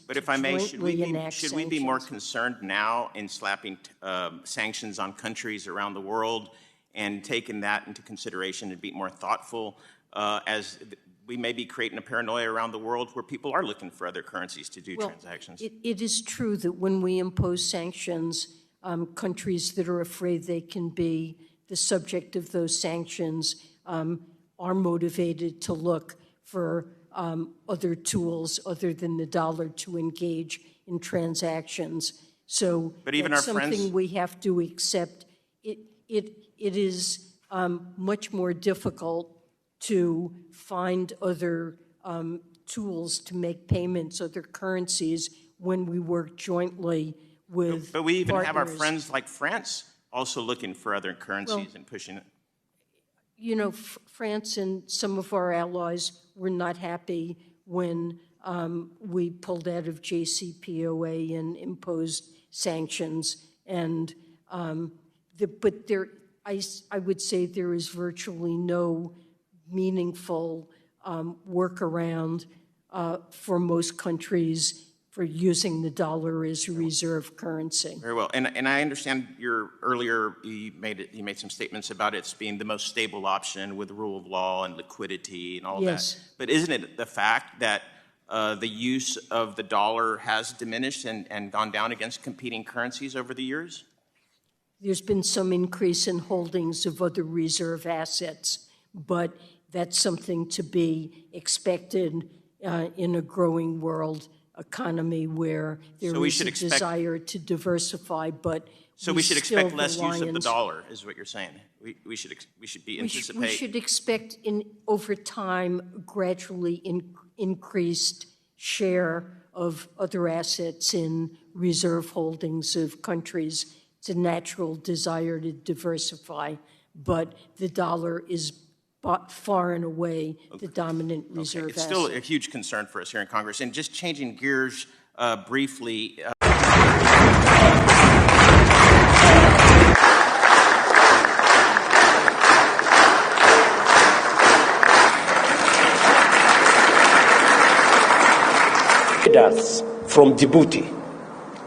But if I may, should we be more sanctions. concerned now in slapping sanctions on countries around the world and taking that into consideration and be more thoughtful as we may be creating a paranoia around the world where people are looking for other currencies to do transactions? It is true that when we impose sanctions, countries that are afraid they can be the subject of those sanctions are motivated to look for other tools other than the dollar to engage in transactions. So but even that's our friends, something we have to accept. It is much more difficult to find other tools to make payments, other currencies, when we work jointly with but we even partners. have our friends like France also looking for other currencies and pushing it. You know, France and some of our allies were not happy when we pulled out of JCPOA and imposed sanctions. And but I would say there is virtually no meaningful workaround for most countries for using the dollar as a reserve currency. Very well, and I understand earlier you made some statements about it being the most stable option with the rule of law and liquidity and all Yes. that. But isn't it the fact that the use of the dollar has diminished and gone down against competing currencies over the years? There's been some increase in holdings of other reserve assets, but that's something to be expected in a growing world economy where there is a desire to diversify, but so we should expect less use of the dollar, is what you're saying. We should anticipate. We should expect over time gradually increased share of other assets in reserve holdings of countries. It's a natural desire to diversify, but the dollar is far and away the dominant reserve It's still asset. a huge concern for us here in Congress. And just changing gears briefly. Traders from Djibouti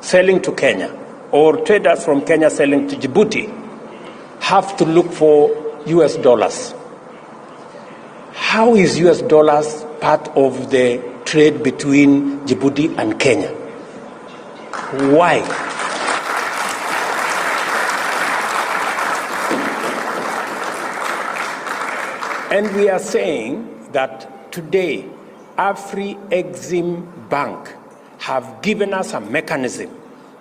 selling to Kenya, or traders from Kenya selling to Djibouti, have to look for US dollars. How is US dollars part of the trade between Djibouti and Kenya? Why? And we are saying that today, Afri-Exim Bank have given us a mechanism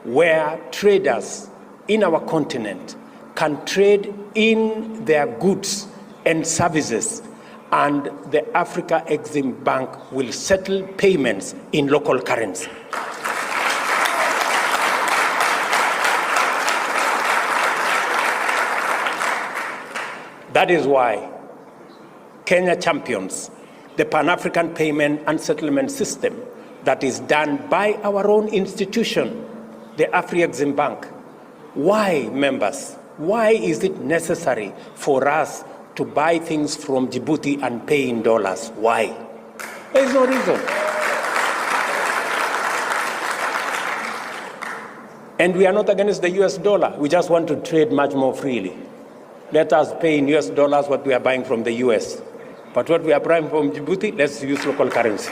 where traders in our continent can trade in their goods and services, and the Africa Exim Bank will settle payments in local currency. That is why Kenya champions the Pan-African Payment and Settlement System that is done by our own institution, the Afri-Exim Bank. Why, members? Why is it necessary for us to buy things from Djibouti and pay in dollars? Why? There is no reason. And we are not against the US dollar. We just want to trade much more freely. Let us pay in US dollars what we are buying from the US. But what we are buying from Djibouti, let's use local currency.